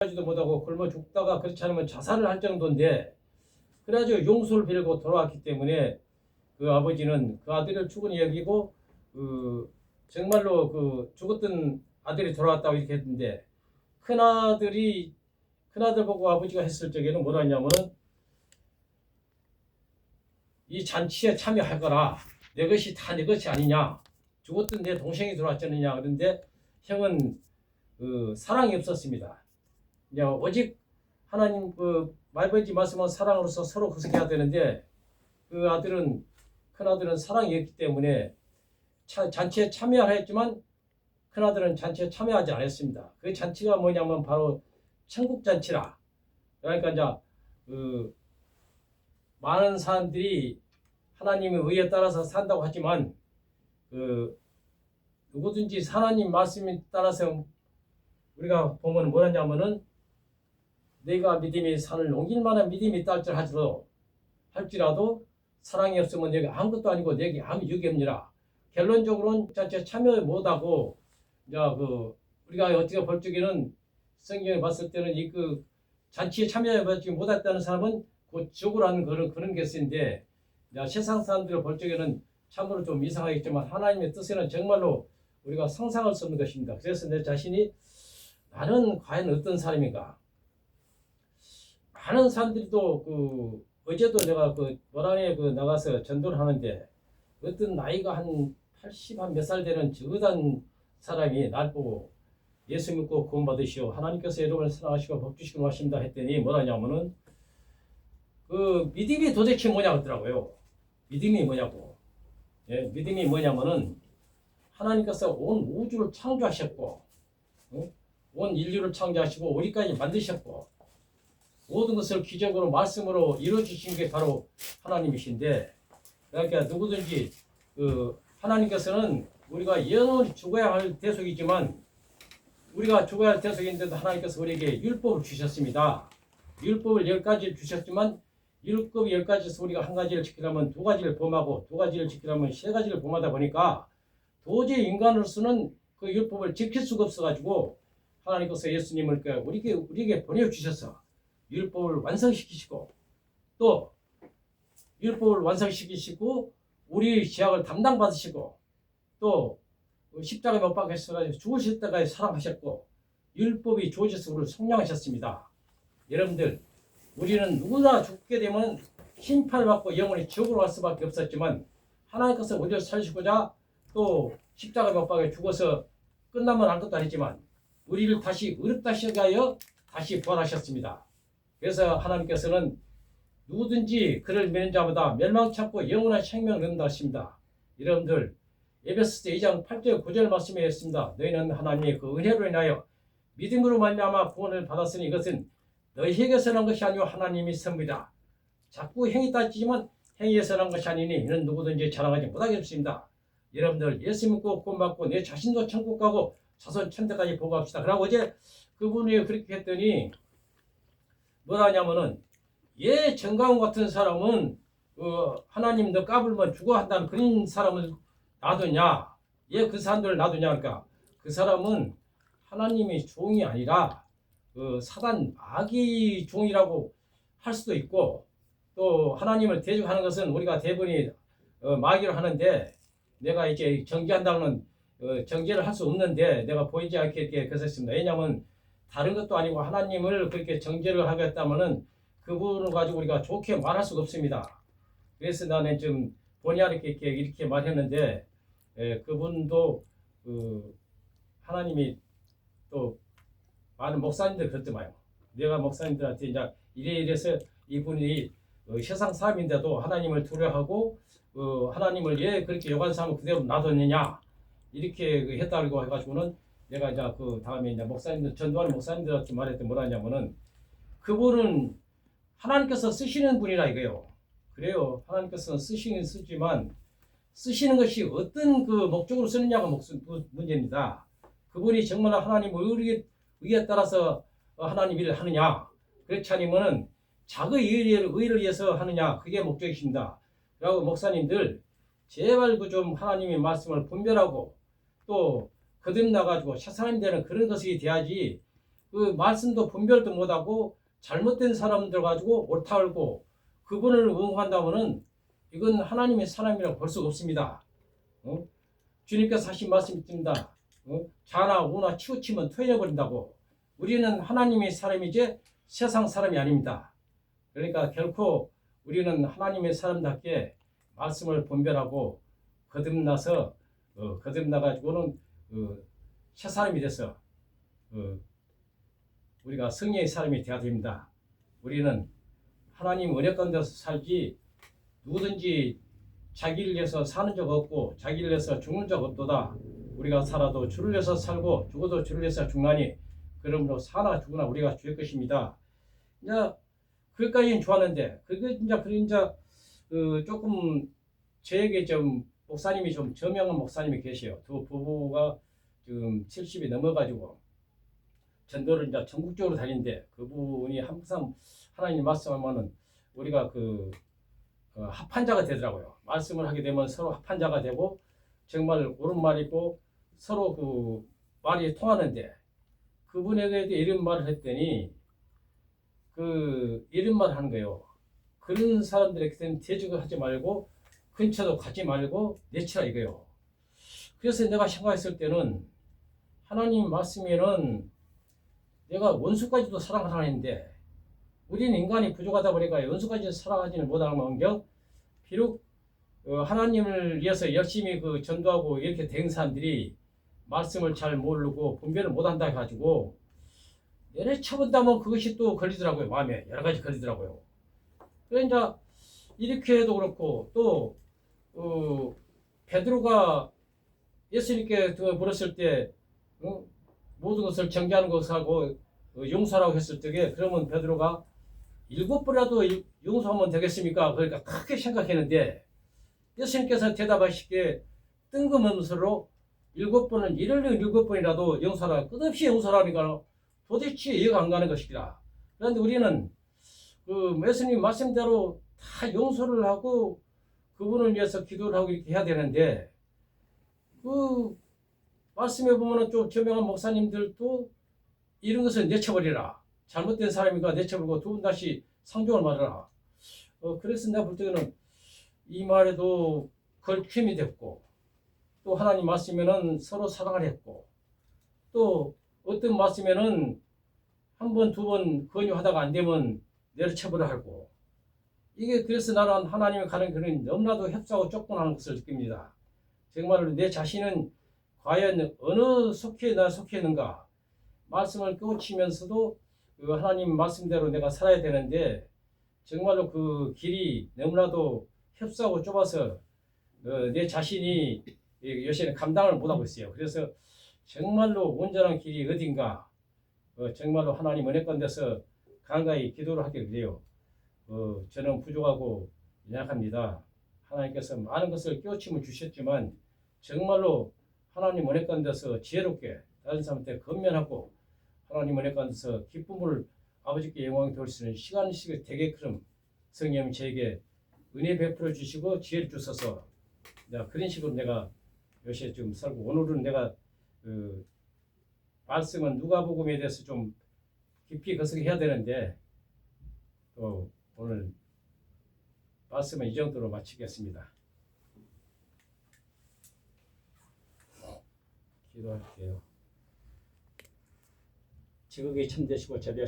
하지도 못하고 굶어 죽다가 그렇지 않으면 자살을 할 정도인데, 그래가지고 용서를 빌고 돌아왔기 때문에 그 아버지는 그 아들을 충분히 여기고 정말로 그 죽었던 아들이 돌아왔다고 이렇게 했는데, 큰아들 보고 아버지가 했을 적에는 뭐라 했냐면은, 이 잔치에 참여할 거라, 내 것이 다 내 것이 아니냐, 죽었던 내 동생이 돌아왔지 않느냐. 그런데 형은 사랑이 없었습니다. 이제 오직 하나님 그 말벌지 말씀한 사랑으로서 서로 구속해야 되는데, 그 아들은, 큰아들은 사랑이 없기 때문에 잔치에 참여를 했지만 큰아들은 잔치에 참여하지 않았습니다. 그 잔치가 뭐냐면 바로 천국잔치라. 그러니까 이제 많은 사람들이 하나님의 의에 따라서 산다고 하지만, 누구든지 하나님 말씀에 따라서 우리가 보면 뭐냐면은, 내가 믿음이 산을 옮길 만한 믿음이 있다 할지라도 사랑이 없으면 내가 아무것도 아니고 내게 아무 유익이 없니라. 결론적으로는 잔치에 참여 못하고, 이제 우리가 어떻게 볼 적에는 성경에 봤을 때는 그 잔치에 참여하지 못했다는 사람은 곧 지옥으로 하는 그런 것인데, 세상 사람들을 볼 적에는 참으로 좀 이상하겠지만 하나님의 뜻에는 정말로 우리가 상상할 수 없는 것입니다. 그래서 내 자신이, 나는 과연 어떤 사람인가? 많은 사람들도 어제도 내가 모란에 나가서 전도를 하는데, 어떤 나이가 한 80 한 몇 살 되는 저dan 사람이 날 보고 예수 믿고 구원 받으시오, 하나님께서 여러분을 사랑하시고 복 주시고 하신다 했더니 뭐라냐면은, 믿음이 도대체 뭐냐 하더라고요. 믿음이 뭐냐고. 예, 믿음이 뭐냐면은, 하나님께서 온 우주를 창조하셨고, 온 인류를 창조하시고 우리까지 만드셨고, 모든 것을 기적으로 말씀으로 이루어주신 게 바로 하나님이신데, 그러니까 누구든지 하나님께서는 우리가 영원히 죽어야 할 대속이지만, 우리가 죽어야 할 대속인데도 하나님께서 우리에게 율법을 주셨습니다. 율법을 10가지를 주셨지만, 율법 10가지에서 우리가 한 가지를 지키려면 2가지를 범하고, 2가지를 지키려면 3가지를 범하다 보니까 도저히 인간으로서는 그 율법을 지킬 수가 없어가지고, 하나님께서 예수님을 우리에게 보내주셔서 율법을 완성시키시고, 또 율법을 완성시키시고 우리 죄악을 담당받으시고, 또 십자가에 못 박히셔서 죽으실 때까지 사랑하셨고, 율법이 주어져서 우리를 속량하셨습니다. 여러분들, 우리는 누구나 죽게 되면 심판을 받고 영원히 지옥으로 갈 수밖에 없었지만, 하나님께서 우리를 살리시고자 또 십자가에 못 박혀 죽어서 끝나면 아무것도 아니지만 우리를 다시 의롭다 하여 다시 부활하셨습니다. 그래서 하나님께서는 누구든지 그를 믿는 자마다 멸망치 않고 영원한 생명을 얻는다 하십니다. 여러분들, 에베소서 2장 8절 9절 말씀에 있습니다. 너희는 하나님의 그 은혜로 인하여 믿음으로 말미암아 구원을 받았으니 이것은 너희에게서 난 것이 아니오 하나님이 선물이다. 자꾸 행위 따지지만 행위에서 난 것이 아니니 이는 누구든지 자랑하지 못하겠습니다. 여러분들, 예수 믿고 구원받고 내 자신도 천국 가고 자손 천대까지 보고 합시다. 그러고 어제 그분이 그렇게 했더니 뭐라 하냐면은, 정강훈 같은 사람은 하나님 너 까불면 죽어 한다는 그런 사람을 놔두냐, 그 사람들을 놔두냐. 그러니까 그 사람은 하나님의 종이 아니라 사단 마귀 종이라고 할 수도 있고, 또 하나님을 대적하는 것은 우리가 대부분이 마귀로 하는데, 내가 이제 정죄한다는 정죄를 할 수 없는데 내가 보이지 않게 이렇게 그랬습니다. 왜냐하면 다른 것도 아니고 하나님을 그렇게 정죄를 하겠다면은 그분을 가지고 우리가 좋게 말할 수가 없습니다. 그래서 나는 좀 본의 아니게 이렇게 말했는데, 그분도 하나님이 또 많은 목사님들 그랬더만요. 내가 목사님들한테 이제 이래서 이분이 세상 사람인데도 하나님을 두려워하고 하나님을 왜 그렇게 요구하는 사람을 그대로 놔뒀느냐, 이렇게 했다고 해가지고는 내가 이제 다음에 이제 목사님들, 전도하는 목사님들한테 말했더니 뭐라 하냐면은, 그분은 하나님께서 쓰시는 분이라 이거요. 그래요. 하나님께서는 쓰지만 쓰시는 것이 어떤 목적으로 쓰느냐가 문제입니다. 그분이 정말 하나님 의에 따라서 하나님 일을 하느냐, 그렇지 않으면은 자기 의를 위해서 하느냐, 그게 목적이십니다. 그리고 목사님들, 제발 좀 하나님의 말씀을 분별하고 또 거듭나가지고 세상이 되는 그런 것이 돼야지, 그 말씀도 분별도 못하고 잘못된 사람들 가지고 옳다 알고 그분을 응원한다면은 이건 하나님의 사람이라고 볼 수가 없습니다. 어? 주님께서 하신 말씀이 있습니다. 자나 우나 치우치면 토해버린다고. 우리는 하나님의 사람이지 세상 사람이 아닙니다. 그러니까 결코 우리는 하나님의 사람답게 말씀을 분별하고 거듭나가지고는 새 사람이 돼서 우리가 성령의 사람이 되어야 됩니다. 우리는 하나님 은혜 가운데서 살지 누구든지 자기를 위해서 사는 적 없고 자기를 위해서 죽는 적 없도다. 우리가 살아도 주를 위해서 살고 죽어도 주를 위해서 죽나니 그러므로 사나 죽으나 우리가 주의 것입니다. 이제 그까지는 좋았는데 그게 이제 조금 저에게 좀 목사님이 좀 저명한 목사님이 계세요. 두 부부가 지금 70이 넘어가지고 전도를 이제 전국적으로 다니는데 그분이 항상 하나님 말씀하면은 우리가 합판자가 되더라고요. 말씀을 하게 되면 서로 합판자가 되고 정말 옳은 말이고 서로 말이 통하는데 그분에게도 이런 말을 했더니 이런 말을 하는 거예요. 그런 사람들에게는 대적을 하지 말고 근처도 가지 말고 내치라 이거예요. 그래서 내가 생각했을 때는 하나님 말씀에는 내가 원수까지도 사랑하라는데 우리는 인간이 부족하다 보니까 원수까지 사랑하지는 못하는만큼 비록 하나님을 위해서 열심히 전도하고 이렇게 된 사람들이 말씀을 잘 모르고 분별을 못한다 해가지고 내려쳐본다면 그것이 또 걸리더라고요. 마음에 여러 가지 걸리더라고요. 그러니까 이렇게 해도 그렇고 또 베드로가 예수님께 물었을 때 모든 것을 정죄하는 것하고 용서라고 했을 때에 그러면 베드로가 7번이라도 용서하면 되겠습니까? 그러니까 크게 생각했는데 예수님께서 대답하시기에 뜬금없으로 7번은 이를 7번이라도 용서하라 끝없이 용서하라니까 도대체 이해가 안 가는 것이라. 그런데 우리는 예수님 말씀대로 다 용서를 하고 그분을 위해서 기도를 하고 이렇게 해야 되는데 말씀에 보면은 좀 저명한 목사님들도 이런 것을 내쳐버리라. 잘못된 사람이니까 내쳐버리고 두 번 다시 상종을 말하라. 그래서 내가 볼 때는 이 말에도 걸침이 됐고 또 하나님 말씀에는 서로 사랑을 했고 또 어떤 말씀에는 한 번, 두 번 권유하다가 안 되면 내려쳐버려 하고 이게 그래서 나는 하나님의 가는 길은 너무나도 협소하고 쫓겨나는 것을 느낍니다. 정말로 내 자신은 과연 어느 속해 나 속해 있는가 말씀을 깨우치면서도 하나님 말씀대로 내가 살아야 되는데 정말로 그 길이 너무나도 협소하고 좁아서 내 자신이 요새는 감당을 못하고 있어요. 그래서 정말로 온전한 길이 어딘가 정말로 하나님 은혜 가운데서 간간히 기도를 하게 돼요. 저는 부족하고 연약합니다. 하나님께서 많은 것을 깨우침을 주셨지만 정말로 하나님 은혜 가운데서 지혜롭게 다른 사람한테 건면하고 하나님 은혜 가운데서 기쁨을 아버지께 영광이 돌 수 있는 시간이 되게끔 성령님 저에게 은혜 베풀어 주시고 지혜를 주셔서 그런 식으로 내가 요새 좀 살고 오늘은 내가 말씀은 누가복음에 대해서 좀 깊이 해야 되는데 또 오늘 말씀은 이 정도로 마치겠습니다. 기도할게요. 지극히 참되시고 자비하신